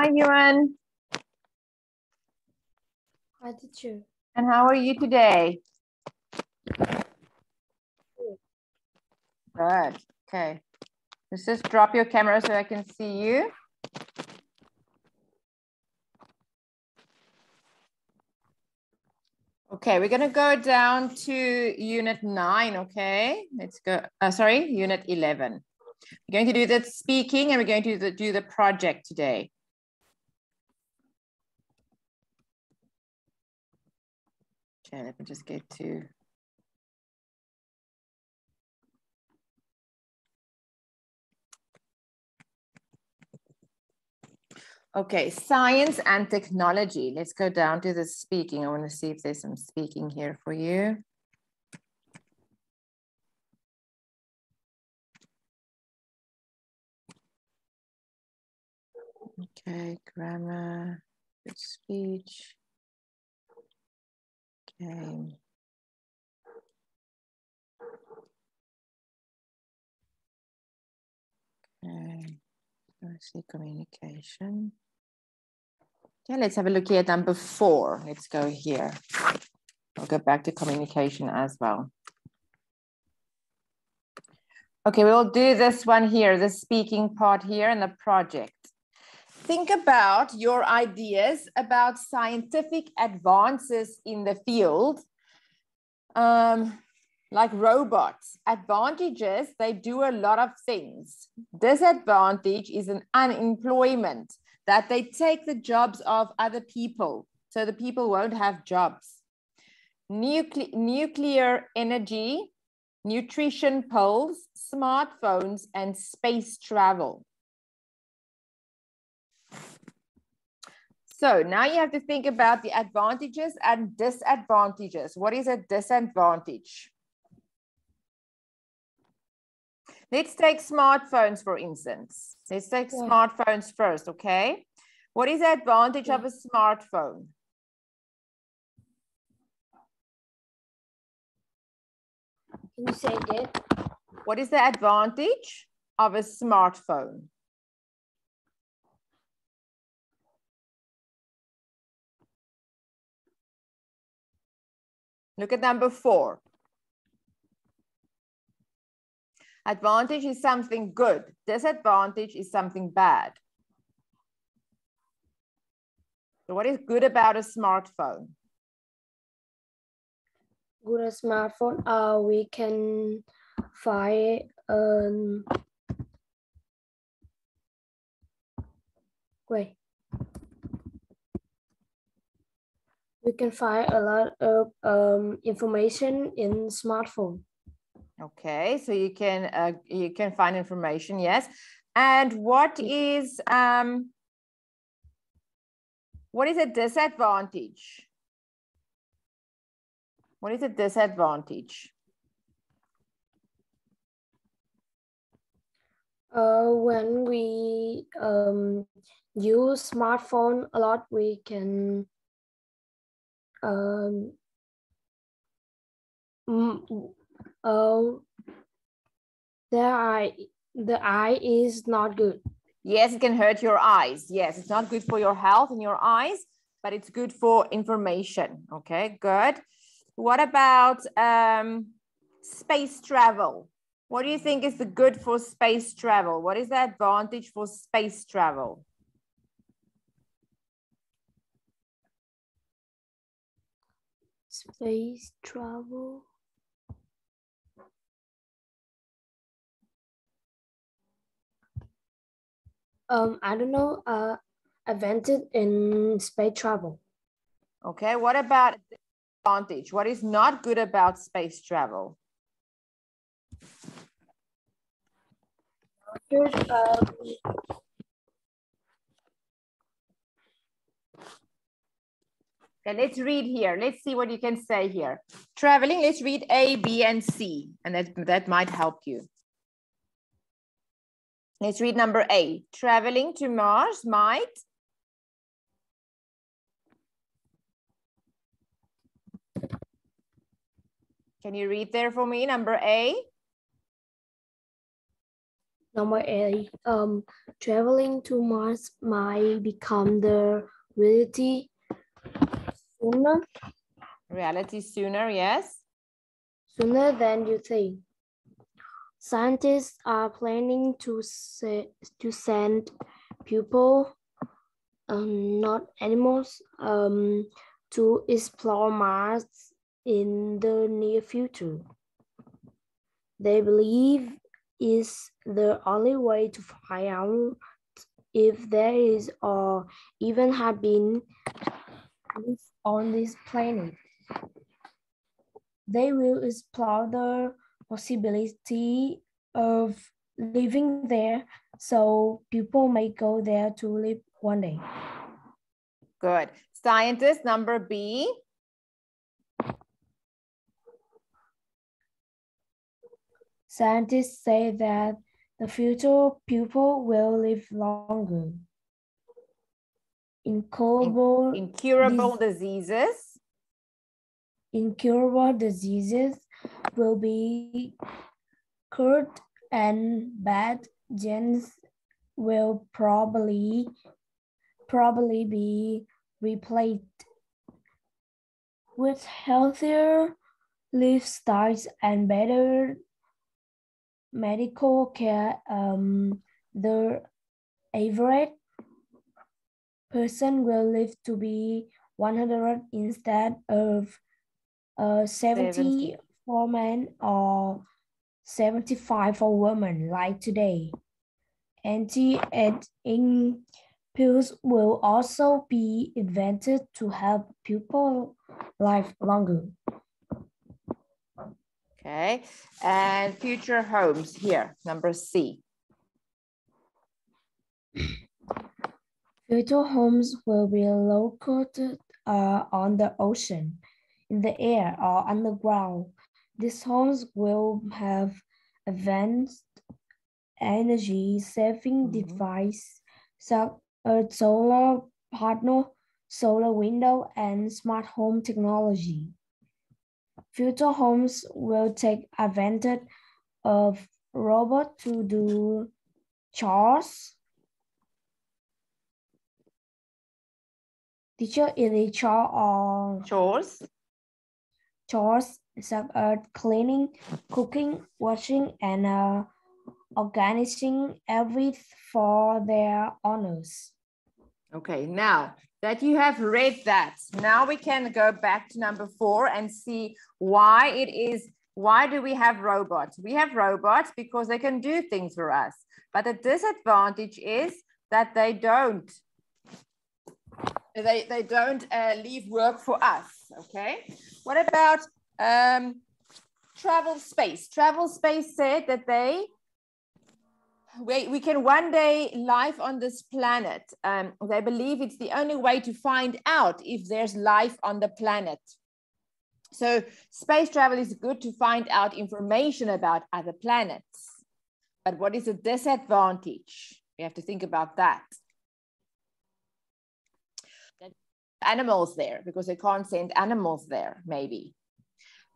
Hi, Yuan. Hi, teacher. And how are you today? Good. Okay. Let's just drop your camera so I can see you. Okay, we're going to go down to unit 9, okay? Let's go, sorry, unit 11. We're going to do the speaking and we're going to do the project today. Okay, let me just get to... Okay, science and technology. Let's go down to the speaking. I want to see if there's some speaking here for you. Okay, grammar, good speech. Okay. Okay, let's see communication. Okay, let's have a look here at number 4. Let's go here. I'll go back to communication as well. Okay, we'll do this one here, the speaking part here and the project. Think about your ideas about scientific advances in the field, like robots. Advantages, they do a lot of things. Disadvantage is an unemployment, that they take the jobs of other people, so the people won't have jobs. Nuclear energy, nutrition pills, smartphones, and space travel. So now you have to think about the advantages and disadvantages. What is a disadvantage? Let's take smartphones, for instance. Let's take smartphones first, okay? What is the advantage of a smartphone? Can you say that? What is the advantage of a smartphone? Look at number 4. Advantage is something good. Disadvantage is something bad. So what is good about a smartphone? Good a smartphone. We can find wait. We can find a lot of information in smartphone. Okay, so you can find information, yes. And what is a disadvantage? What is a disadvantage? When we use smartphone a lot, we can the eye is not good. Yes, it can hurt your eyes. Yes, it's not good for your health and your eyes, but it's good for information. Okay, good. What about space travel? What do you think is the good for space travel? What is the advantage for space travel? Space travel. I don't know. Advantage in space travel. Okay, what about advantage? What is not good about space travel? Okay, let's read here. Let's see what you can say here. Traveling, let's read A, B, and C, and that might help you. Let's read number A. Traveling to Mars might. Can you read there for me, number A? Number 8, traveling to Mars might become the reality sooner, Reality sooner, yes. sooner than you think. Scientists are planning to send people, not animals, to explore Mars in the near future. They believe is the only way to find out if there is or even have been on this planet. They will explore the possibility of living there, so people may go there to live one day. Good. Scientist number B. Scientists say that the future people will live longer. Incurable diseases. Incurable diseases will be cured and bad genes will probably be replaced with healthier lifestyles and better medical care. The average person will live to be 100 instead of 70 for men or 75 for women like today. Anti-aging pills will also be invented to help people live longer. Okay, and future homes here, number C. Future homes will be located on the ocean, in the air, or underground. These homes will have advanced energy-saving devices such as solar panel, solar window, and smart home technology. Future homes will take advantage of robots to do chores. Teacher, is it chore or chores? Chores such as cleaning, cooking, washing, and organizing everything for their owners. Okay, now that you have read that, now we can go back to number 4 and see why do we have robots? We have robots because they can do things for us, but the disadvantage is that they don't leave work for us, okay? What about travel space? Travel space said that we can one day live on this planet. They believe it's the only way to find out if there's life on the planet. So space travel is good to find out information about other planets. But what is the disadvantage? We have to think about that. Animals there, because they can't send animals there, maybe.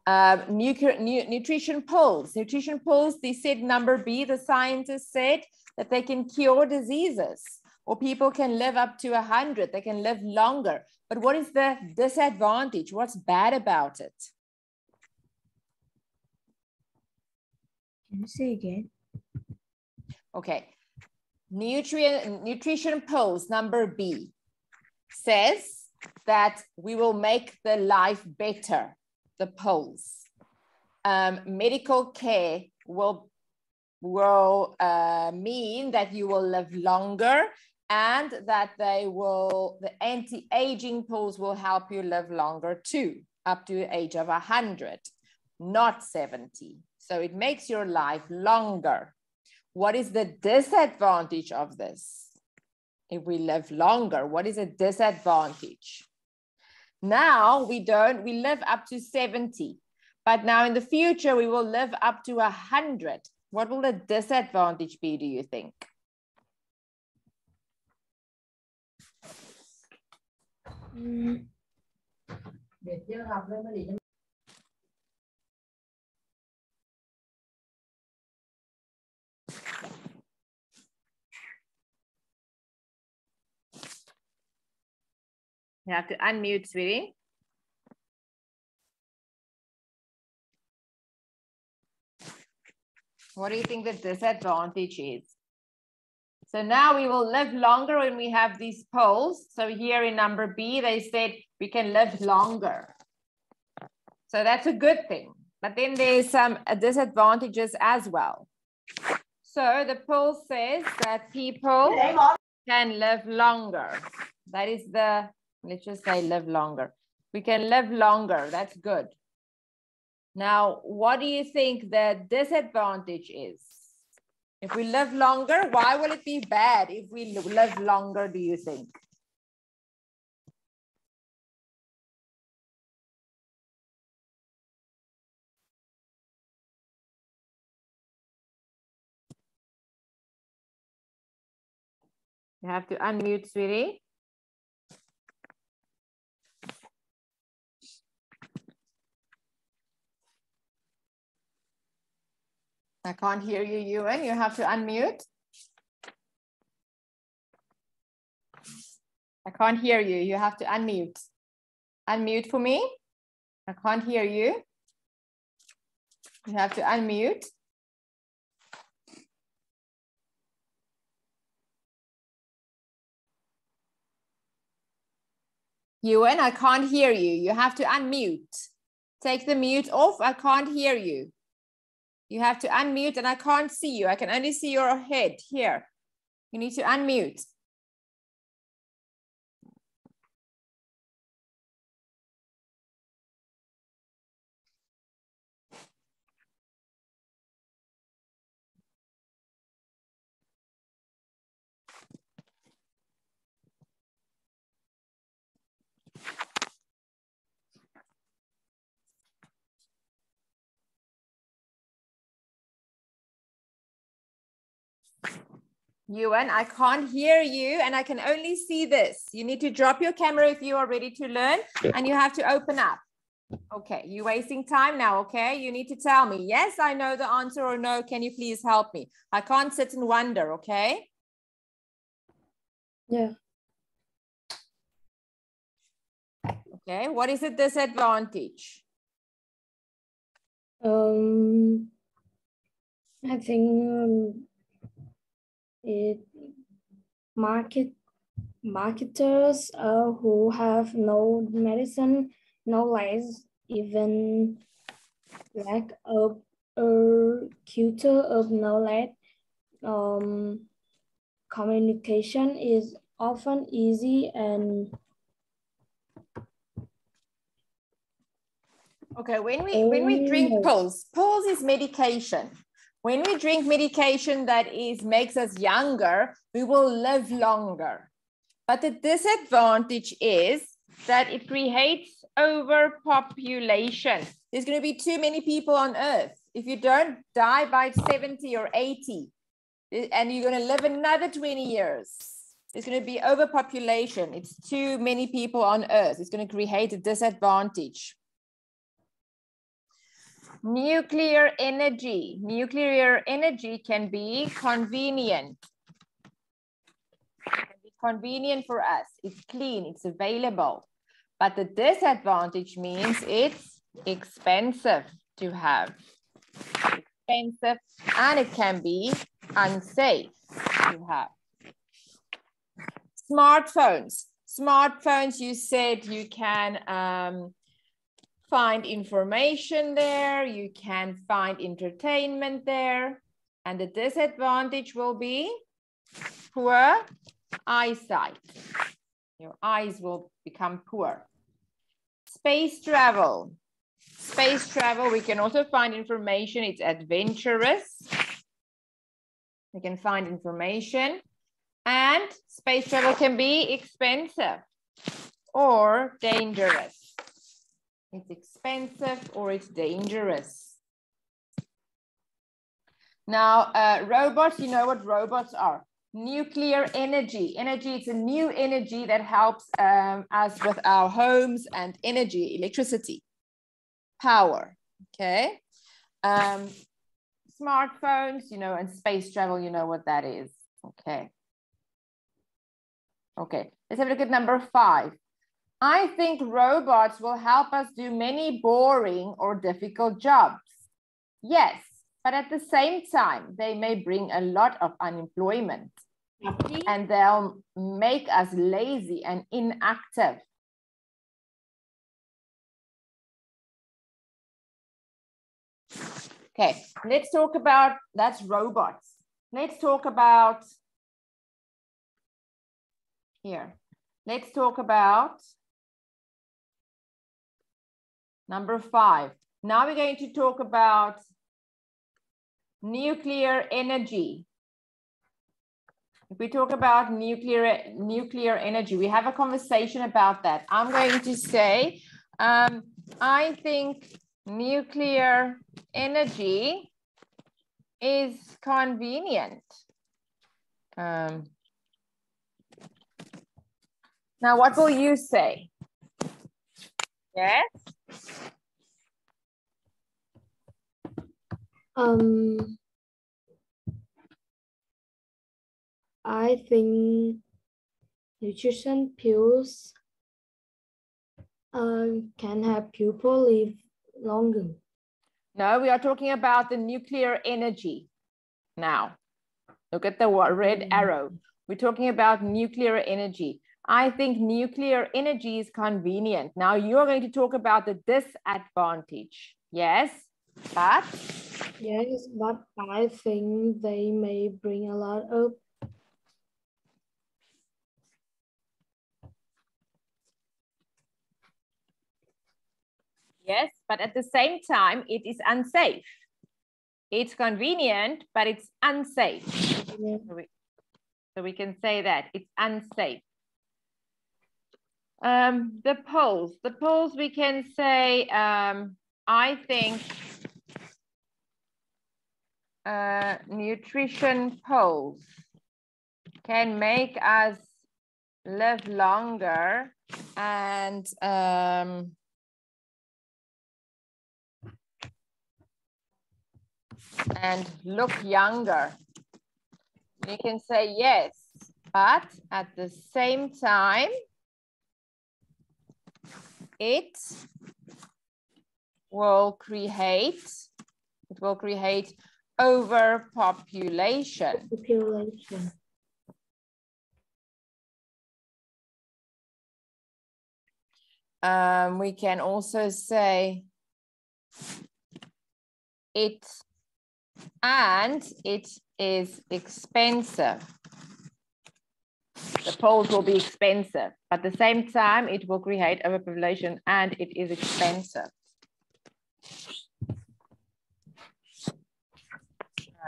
Nutrition pills. Nutrition pills, they said number B, the scientists said that they can cure diseases, or people can live up to 100, they can live longer. But what is the disadvantage? What's bad about it? Can you say again? Okay. Nutrition pills, number B, says that we will make the life better, the pills. Medical care will mean that you will live longer, and that the anti-aging pills will help you live longer too, up to the age of 100, not 70. So it makes your life longer. What is the disadvantage of this? If we live longer, what is a disadvantage? Now we live up to 70, but now in the future we will live up to 100. What will the disadvantage be, do you think? You have to unmute, sweetie. What do you think the disadvantage is? So now we will live longer when we have these poles. So here in number B, they said we can live longer. So that's a good thing. But then there's some disadvantages as well. So the poll says that people can live longer. That is the, let's just say live longer. We can live longer. That's good. Now, what do you think the disadvantage is? If we live longer, why will it be bad if we live longer, do you think? You have to unmute, sweetie. I can't hear you, Ewan. You have to unmute. I can't hear you. You have to unmute. Unmute for me. I can't hear you. You have to unmute. Ewan, I can't hear you. You have to unmute. Take the mute off. I can't hear you. You have to unmute and I can't see you. I can only see your head here. You need to unmute. Ewan, I can't hear you and I can only see this. You need to drop your camera if you are ready to learn and you have to open up. Okay, you're wasting time now, okay? You need to tell me, yes, I know the answer or no, can you please help me? I can't sit and wonder, okay? Yeah. Okay, what is the disadvantage? I think it marketers who have no medicine knowledge, even lack of a culture of knowledge, communication is often easy and okay, when we drink pills is medication. When we drink medication that makes us younger, we will live longer. But the disadvantage is that it creates overpopulation. There's going to be too many people on Earth. If you don't die by 70 or 80, and you're going to live another 20 years, there's going to be overpopulation. It's too many people on Earth. It's going to create a disadvantage. Nuclear energy. Nuclear energy can be convenient. Convenient for us. It's clean, it's available. But the disadvantage means it's expensive to have. Expensive, and it can be unsafe to have. Smartphones. Smartphones, you said you can find information there, you can find entertainment there, and the disadvantage will be poor eyesight. Your eyes will become poor. Space travel. Space travel, we can also find information. It's adventurous. We can find information. And space travel can be expensive or dangerous. It's expensive or it's dangerous. Now, robots, you know what robots are. Nuclear energy. Energy, it's a new energy that helps us with our homes and energy, electricity, power, okay? Smartphones, you know, and space travel, you know what that is, okay? Okay, let's have a look at number 5. I think robots will help us do many boring or difficult jobs. Yes, but at the same time, they may bring a lot of unemployment and they'll make us lazy and inactive. Okay, let's talk about, that's robots. Let's talk about here. Let's talk about number 5. Now we're going to talk about nuclear energy. If we talk about nuclear energy, we have a conversation about that. I'm going to say, I think nuclear energy is convenient. Now, what will you say? Yes? I think nutrition pills can help people live longer. No, we are talking about the nuclear energy now. Look at the red arrow. We're talking about nuclear energy. I think nuclear energy is convenient. Now you're going to talk about the disadvantage. Yes, but? Yes, but I think they may bring a lot of Yes, but at the same time, it is unsafe. It's convenient, but it's unsafe. Yeah. So we can say that it's unsafe. The polls we can say, I think nutrition polls can make us live longer and look younger. You can say yes, but at the same time, it will create overpopulation. We can also say it is expensive. The polls will be expensive, but at the same time, it will create overpopulation and it is expensive.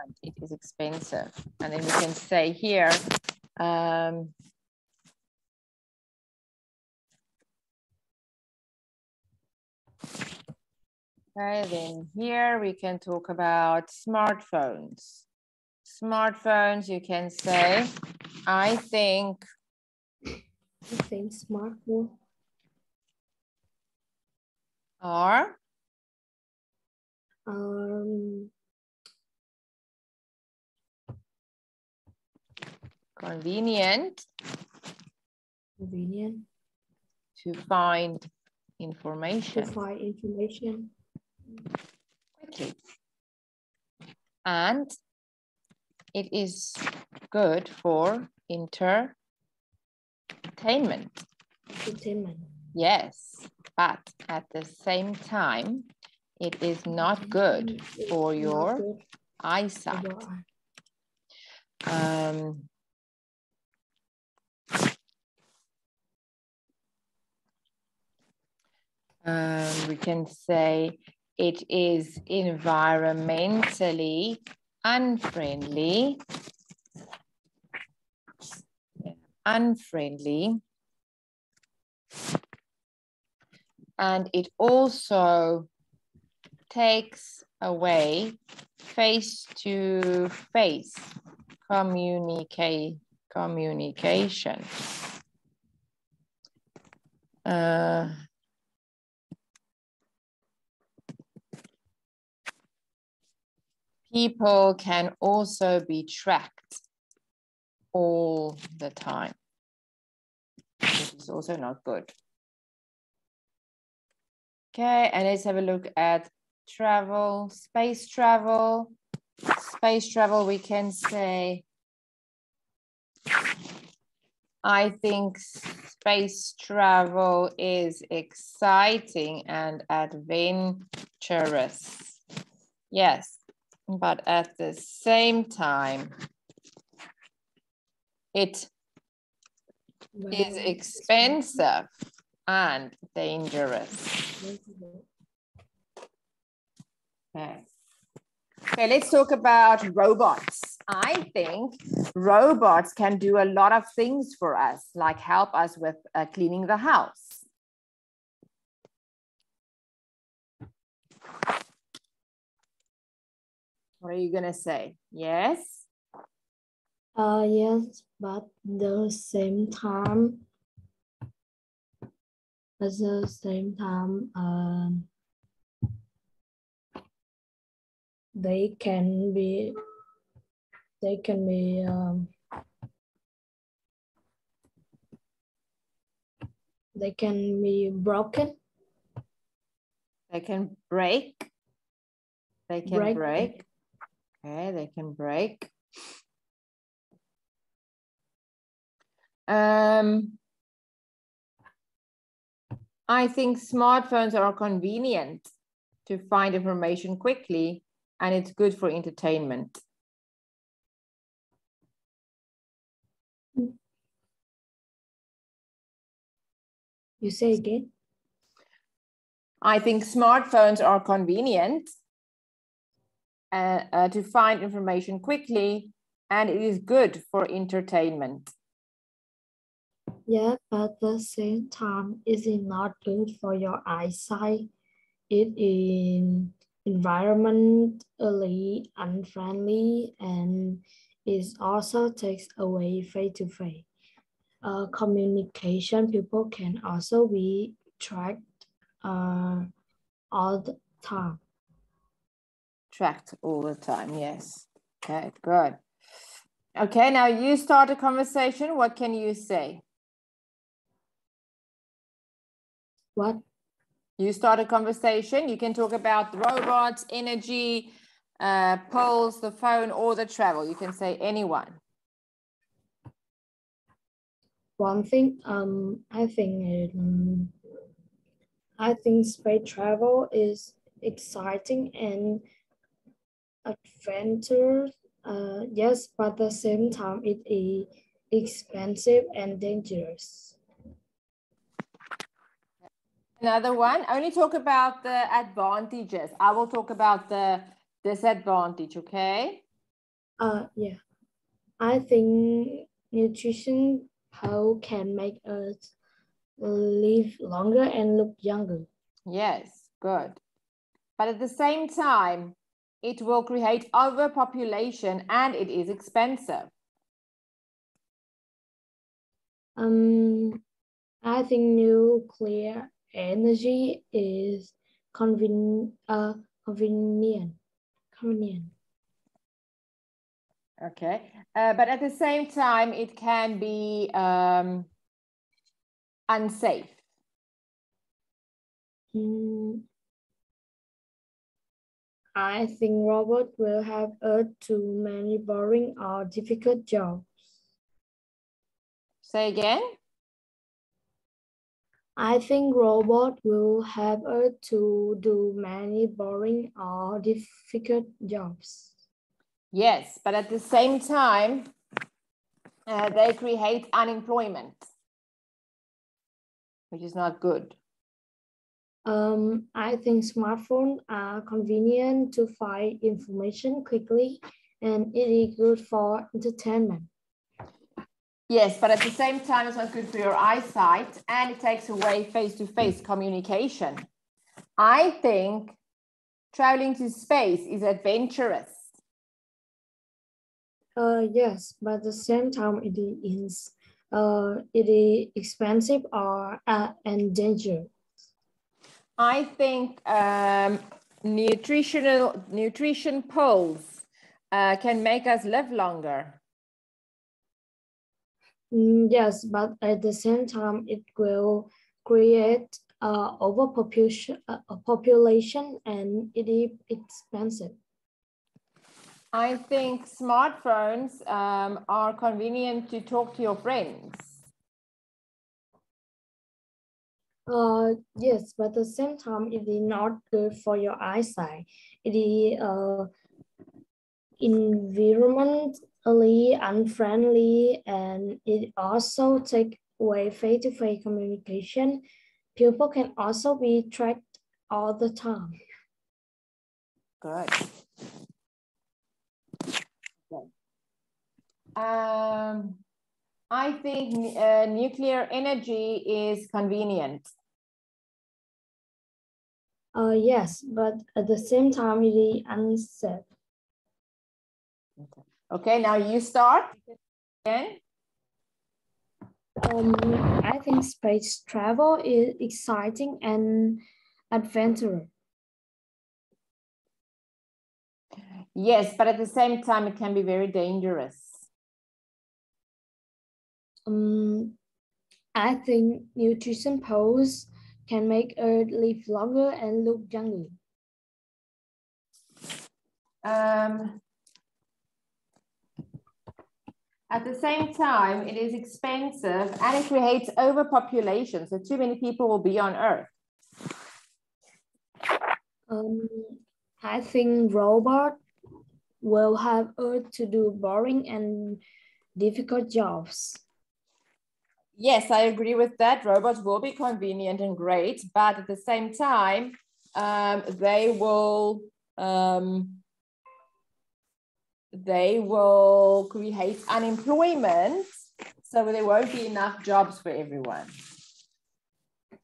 And it is expensive. And then we can say here, okay, then here we can talk about smartphones. Smartphones, you can say, I think smartphone are convenient to find information. Quickly. And it is good for entertainment. Yes, but at the same time, it is not good for your eyesight. We can say it is environmentally unfriendly. And it also takes away face-to-face communication. People can also be tracked all the time, which is also not good. Okay, and let's have a look at travel, space travel. Space travel, we can say, I think space travel is exciting and adventurous. Yes, but at the same time, it is expensive and dangerous. Okay. Okay, let's talk about robots. I think robots can do a lot of things for us, like help us with cleaning the house. What are you going to say? Yes? Yes, but at the same time, they can be broken. They can break. They can break. Okay, they can break. I think smartphones are convenient to find information quickly, and it's good for entertainment. You say again? I think smartphones are convenient to find information quickly, and it is good for entertainment. Yeah, but at the same time, it is not good for your eyesight. It is environmentally unfriendly, and it also takes away face-to-face communication. People can also be tracked all the time. Tracked all the time, yes. Okay, good. Okay, now you start a conversation. What can you say? What? You start a conversation. You can talk about the robots, energy, polls, the phone, or the travel. You can say anyone. One thing, I think space travel is exciting and adventurous. Yes, but at the same time, it is expensive and dangerous. Another one, only talk about the advantages. I will talk about the disadvantage, okay? Yeah. I think nutrition how can make us live longer and look younger. Yes, good. But at the same time, it will create overpopulation and it is expensive. I think nuclear energy is convenient. Okay, but at the same time, it can be unsafe. I think robots will have too many boring or difficult jobs. Say again? I think robots will have to do many boring or difficult jobs. Yes, but at the same time, they create unemployment, which is not good. I think smartphones are convenient to find information quickly, and it is good for entertainment. Yes, but at the same time, it's not good for your eyesight, and it takes away face-to-face communication. I think traveling to space is adventurous. Yes, but at the same time, it is expensive or and dangerous. I think nutrition polls can make us live longer. Yes, but at the same time, it will create population and it is expensive. I think smartphones are convenient to talk to your friends. Yes, but at the same time, it is not good for your eyesight. It is environmentally unfriendly, and it also takes away face-to-face communication. People can also be tracked all the time. Good. Okay. I think nuclear energy is convenient. Yes, but at the same time, it is unsafe. Okay, now you start again. I think space travel is exciting and adventurous. Yes, but at the same time, it can be very dangerous. I think nutrition posts can make Earth live longer and look younger. At the same time, it is expensive and it creates overpopulation. So too many people will be on Earth. I think robots will have Earth to do boring and difficult jobs. Yes, I agree with that. Robots will be convenient and great, but at the same time, they will create unemployment, so there won't be enough jobs for everyone.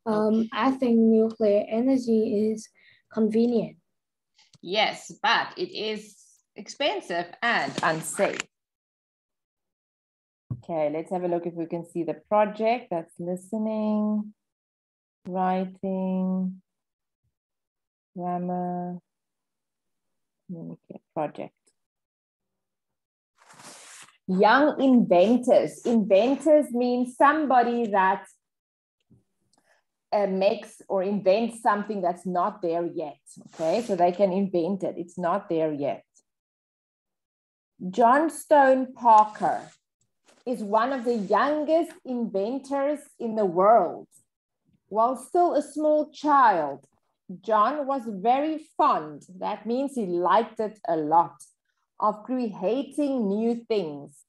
I think nuclear energy is convenient. Yes, but it is expensive and unsafe. Okay, let's have a look if we can see the project. That's listening, writing, grammar, communicate, project. Young inventors. Inventors means somebody that makes or invents something that's not there yet. Okay, so they can invent it. It's not there yet. John Stone Parker is one of the youngest inventors in the world. While still a small child, John was very fond, that means he liked it a lot, of creating new things.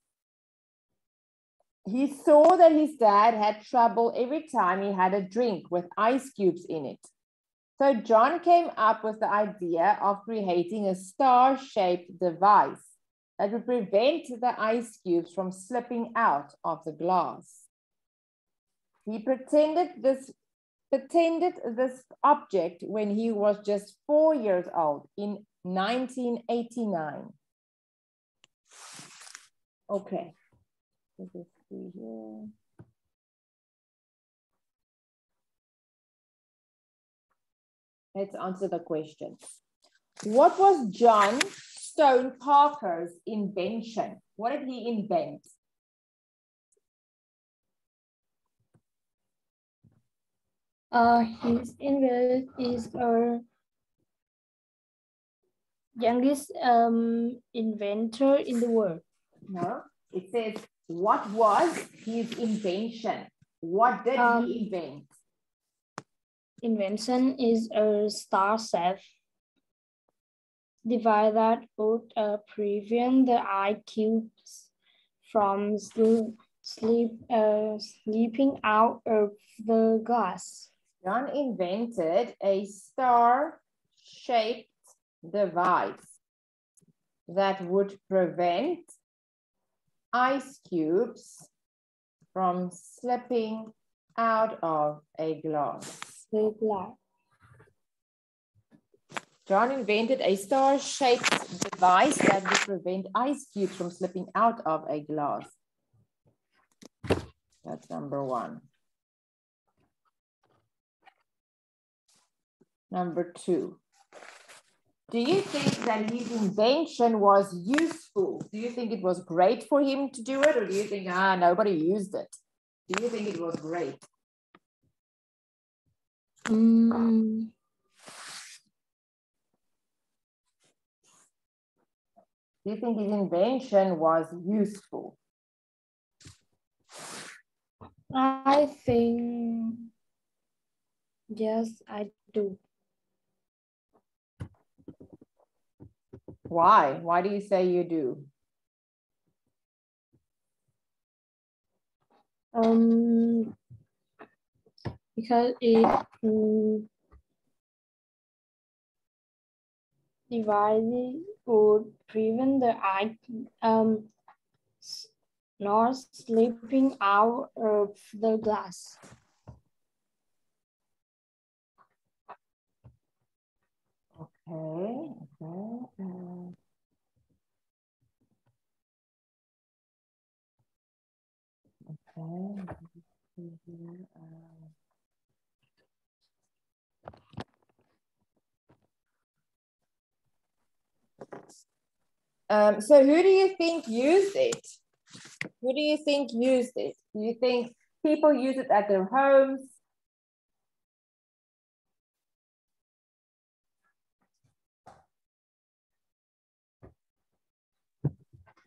He saw that his dad had trouble every time he had a drink with ice cubes in it. So John came up with the idea of creating a star-shaped device that would prevent the ice cubes from slipping out of the glass. He patented this object when he was just 4 years old in 1989. Okay. Let's see here. Let's answer the question. What was John Stone Parker's invention? What did he invent? His invention is our youngest inventor in the world. No, it says, what was his invention? What did he invent? Invention is a star-shaped device that would prevent the ice cubes from slipping out of the glass. John invented a star-shaped device that would prevent ice cubes from slipping out of a glass. John invented a star-shaped device that would prevent ice cubes from slipping out of a glass. That's number one. Number two. Do you think that his invention was useful? Do you think it was great for him to do it? Or do you think, nobody used it? Do you think it was great? Do you think his invention was useful? I think, yes, I do. Why? Why do you say you do? Because it devices would prevent the eye not slipping out of the glass. Okay. So who do you think used it? Who do you think used it? Do you think people use it at their homes?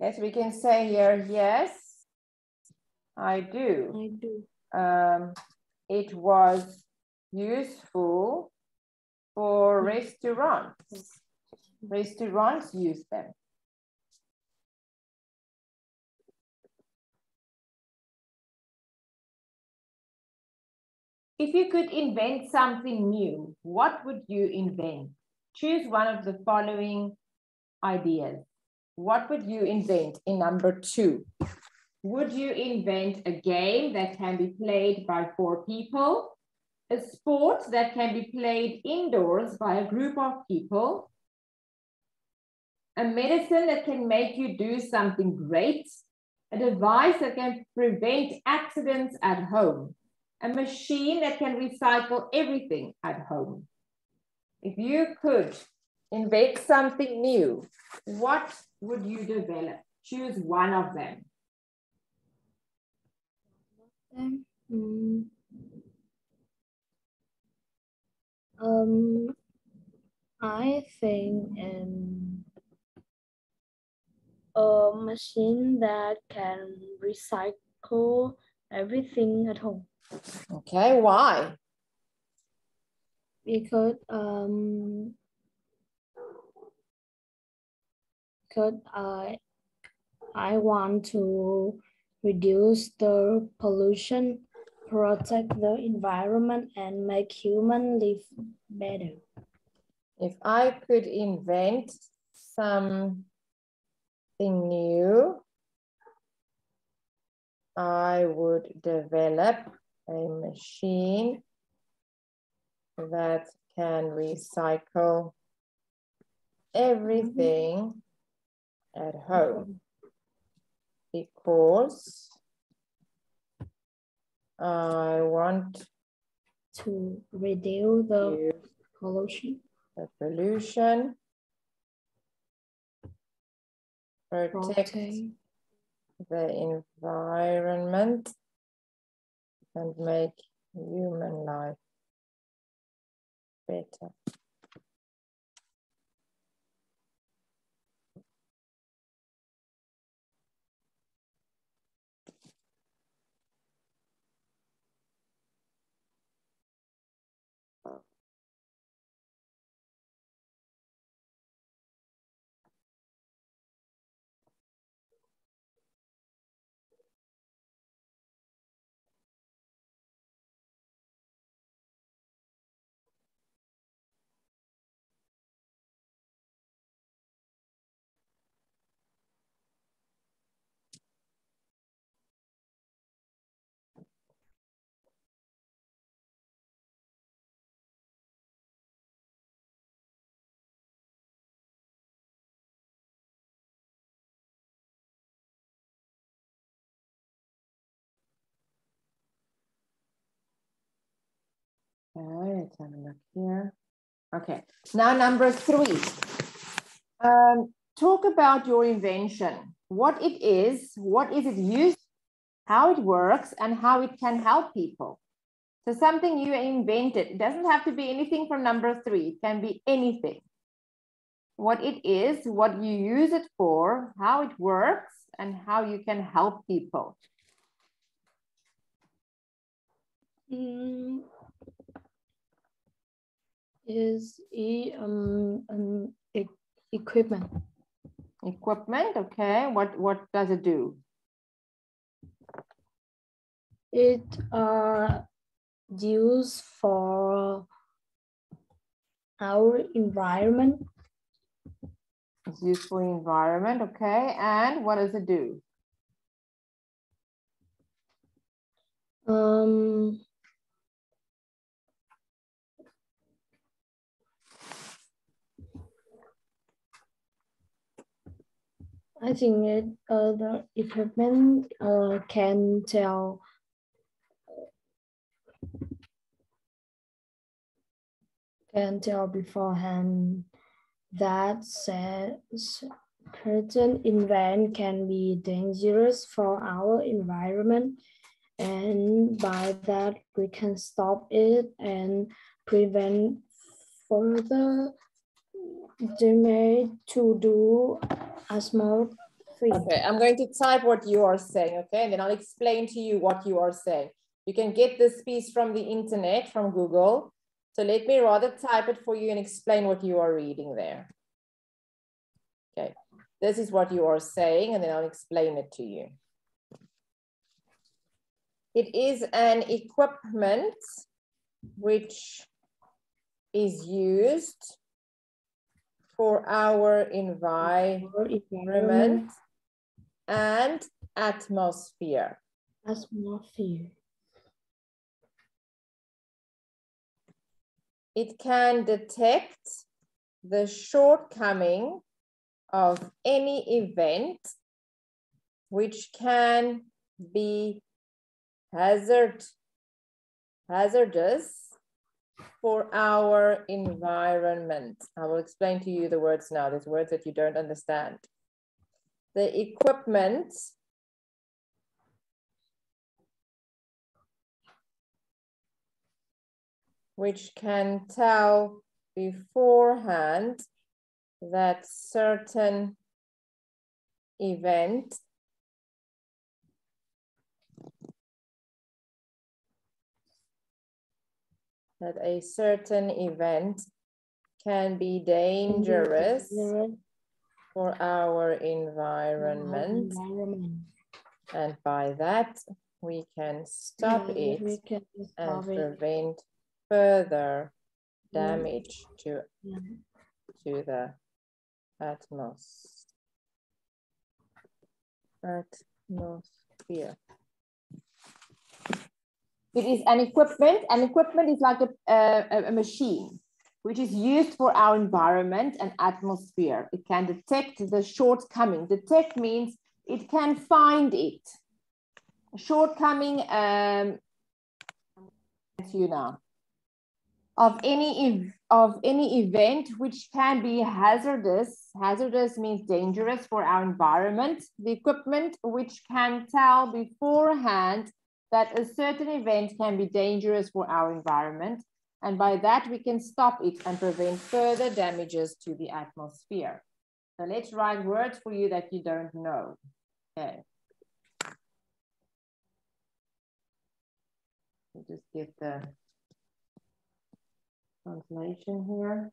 Yes, we can say here, yes, I do. I do. It was useful for restaurants. Restaurants use them. If you could invent something new, what would you invent? Choose one of the following ideas. What would you invent in number 2? Would you invent a game that can be played by 4 people? A sport that can be played indoors by a group of people? A medicine that can make you do something great? A device that can prevent accidents at home? A machine that can recycle everything at home? If you could invent something new, what would you develop? Choose one of them. I think a machine that can recycle everything at home. Okay, why? Because I want to reduce the pollution, protect the environment, and make humans live better. If I could invent something new, I would develop a machine that can recycle everything at home, because I want to reduce the pollution, protect the environment, and make human life better. Okay, let's have a look here. Okay, now number 3. Talk about your invention. What it is it used, how it works, and how it can help people. So something you invented. It doesn't have to be anything from number 3. It can be anything. What it is, what you use it for, how it works, and how you can help people. Is equipment. Equipment, okay. What does it do? It used for our environment. It's used for environment, okay. And what does it do? I think the equipment can tell beforehand that certain event can be dangerous for our environment, and by that we can stop it and prevent further damage to do a small thing. Okay, I'm going to type what you are saying, okay? And then I'll explain to you what you are saying. You can get this piece from the internet, from Google. So let me rather type it for you and explain what you are reading there. Okay, this is what you are saying, and then I'll explain it to you. It is an equipment which is used for our environment and atmosphere. It can detect the shortcoming of any event which can be hazardous for our environment. I will explain to you the words now. There's words that you don't understand. The equipment which can tell beforehand that certain event can be dangerous for our environment. And by that, we can stop it and prevent further damage to the atmosphere. It is an equipment. An equipment is like a machine which is used for our environment and atmosphere. It can detect the shortcoming. Detect means it can find it. Shortcoming, of any event which can be hazardous. Hazardous means dangerous for our environment. The equipment which can tell beforehand that a certain event can be dangerous for our environment, and by that we can stop it and prevent further damages to the atmosphere. So let's write words for you that you don't know. Okay. We'll just get the translation here.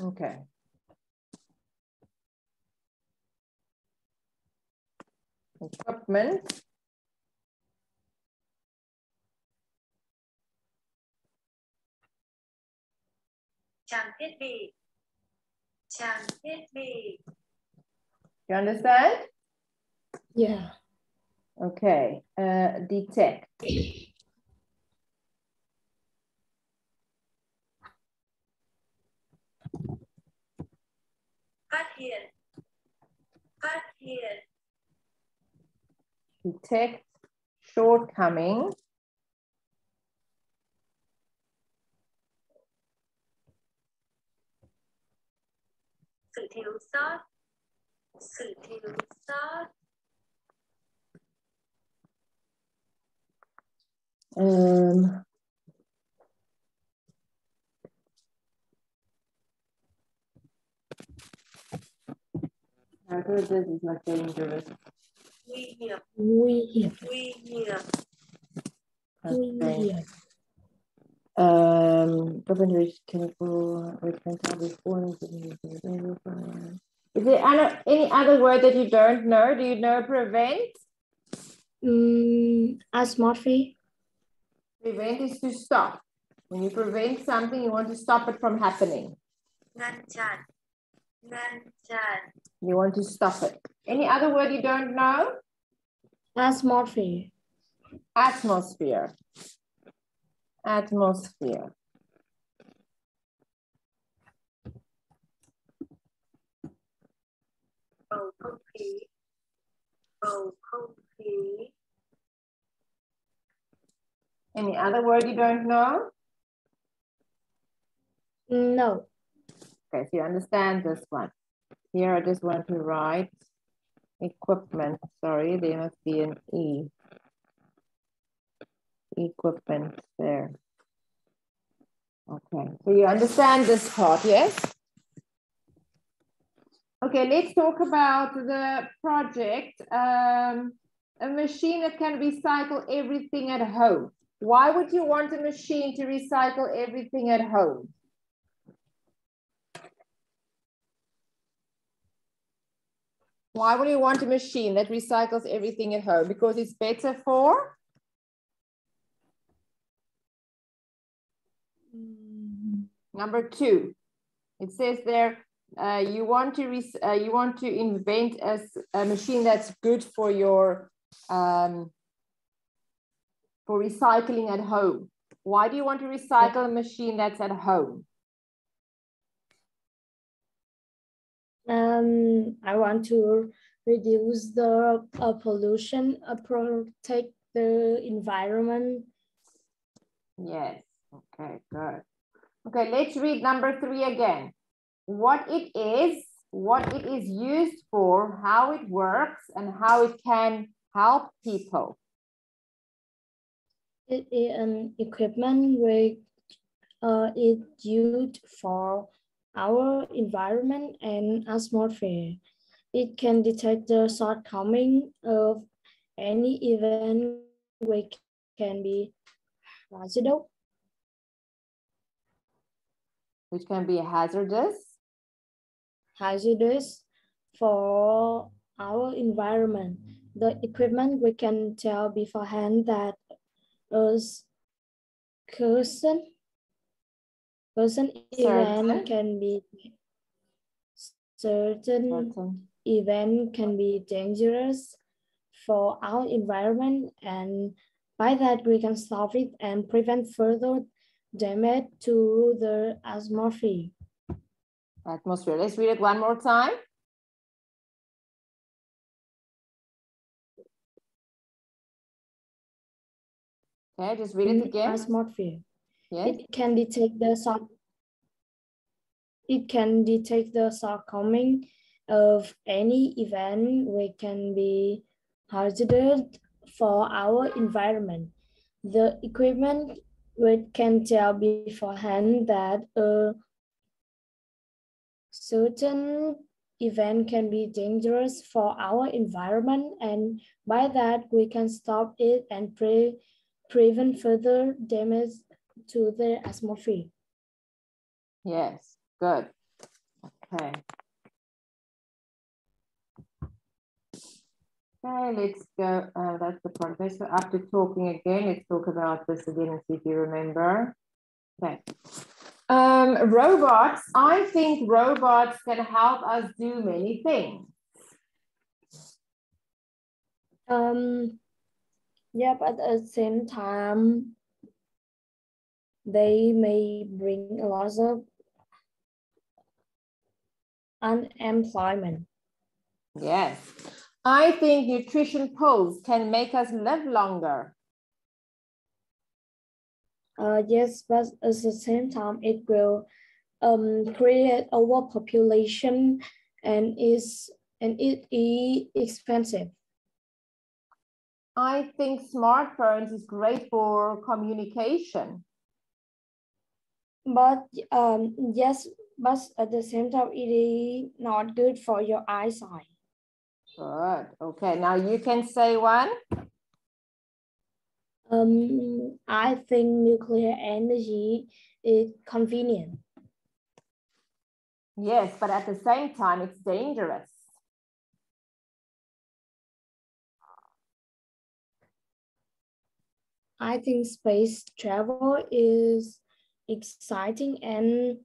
Okay. Equipment. Trang thiết bị. Trang thiết bị. You understand? Yeah. Okay. Detect. Phát hiện. Phát hiện. Detect shortcoming. Sự thiếu sót. Sự thiếu sót. Hazardous is not dangerous. Nguy hiểm. Nguy hiểm. Nguy hiểm. Nguy hiểm. Prevent which chemical is there any other word that you don't know? Do you know prevent? Atmosphere. Prevent is to stop. When you prevent something, you want to stop it from happening. Ngăn chặn. Ngăn chặn. You want to stop it. Any other word you don't know? Atmosphere. Atmosphere. Atmosphere. Bầu không khí. Bầu không khí. Any other word you don't know? No. Okay, so you understand this one. Here I just want to write equipment. Sorry, there must be an E. Equipment there. Okay, so you understand this part, yes? Okay, let's talk about the project. A machine that can recycle everything at home. Why would you want a machine to recycle everything at home? Why would you want a machine that recycles everything at home? Because it's better for? Number 2. It says there, you want to invent a machine that's good for your for recycling at home. Why do you want to recycle a machine that's at home? I want to reduce the pollution, protect the environment. Yes, okay, good. Okay, let's read number 3 again. What it is used for, how it works, and how it can help people. It is an equipment which is used for our environment and atmosphere. It can detect the shortcoming of any event which can be hazardous. Which can be hazardous. Hazardous for our environment. The equipment we can tell beforehand that a certain event can be event can be dangerous for our environment, and by that we can stop it and prevent further damage to the atmosphere. Atmosphere. Let's read it one more time. Okay, just read it again. Atmosphere. Yes. It can detect the shortcoming of any event which can be hazardous for our environment. The equipment which can tell beforehand that a certain event can be dangerous for our environment, and by that we can stop it and prevent further damage to the atmosphere. Yes, good. Okay. Okay, let's go. That's the part. So after talking again, let's talk about this again and see if you remember. Okay. Robots. I think robots can help us do many things. Yeah, but at the same time, they may bring a lot of unemployment. Yes. I think nutrition pills can make us live longer. Yes, but at the same time, it will create overpopulation, and it is expensive. I think smartphones is great for communication. But yes, but at the same time, it is not good for your eyesight. Good. Okay, now you can say one. I think nuclear energy is convenient. Yes, but at the same time, it's dangerous. I think space travel is exciting and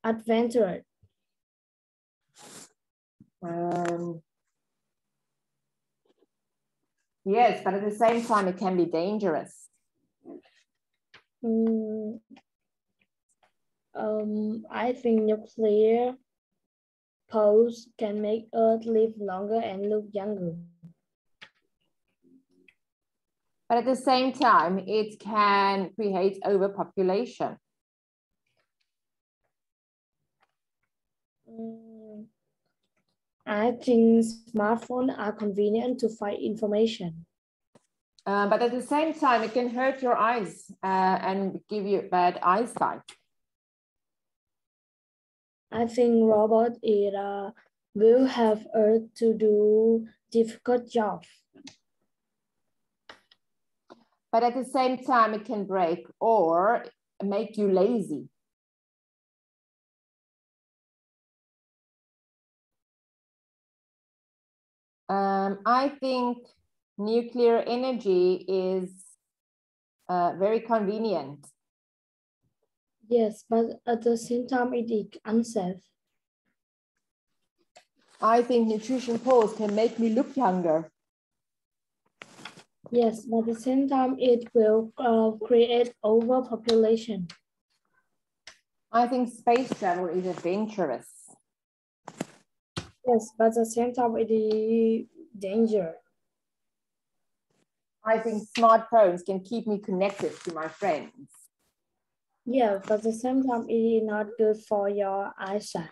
adventurous. Yes, but at the same time, it can be dangerous. I think nuclear pose can make Earth live longer and look younger. But at the same time, it can create overpopulation. I think smartphones are convenient to find information. But at the same time, it can hurt your eyes and give you bad eyesight. I think robots will help Earth to do difficult jobs. But at the same time, it can break or make you lazy. I think nuclear energy is very convenient. Yes, but at the same time, it is unsafe. I think nutrition pills can make me look younger. Yes, but at the same time, it will create overpopulation. I think space travel is adventurous. Yes, but at the same time, it is dangerous. I think smartphones can keep me connected to my friends. Yeah, but at the same time, it is not good for your eyesight.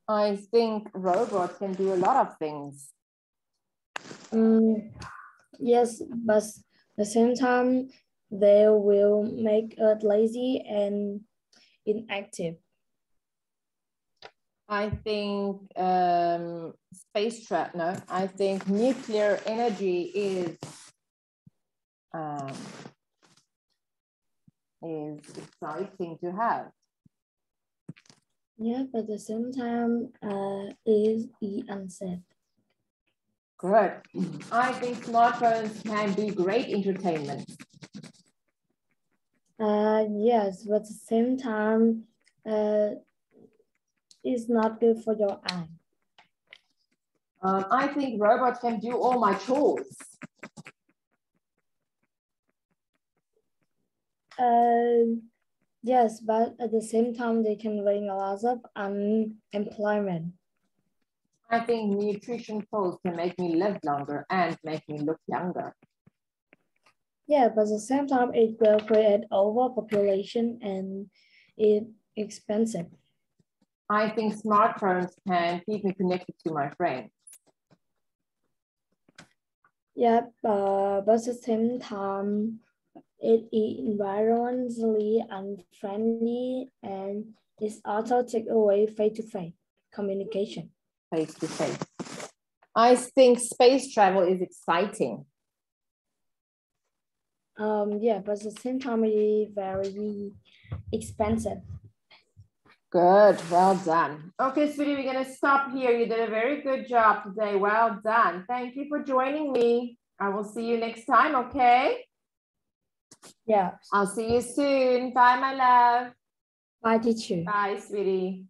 I think robots can do a lot of things. Yes, but at the same time, they will make us lazy and inactive. I think I think nuclear energy is exciting to have. Yeah, but at the same time, is unsafe. Good. I think smartphones can be great entertainment. Yes, but at the same time, it's not good for your eye. I think robots can do all my chores. Yes, but at the same time, they can bring a lot of unemployment. I think nutrition pills can make me live longer and make me look younger. Yeah, but at the same time, it will create overpopulation and it's expensive. I think smartphones can keep me connected to my friends. Yeah, but at the same time, it is environmentally unfriendly and it's also take away face-to-face communication. Face-to-face. I think space travel is exciting. Yeah, but at the same time, it is very expensive. Good, well done. Okay, sweetie, we're gonna stop here. You did a very good job today. Well done. Thank you for joining me. I will see you next time, okay? Yeah. I'll see you soon. Bye, my love. Bye, teacher. Bye, sweetie.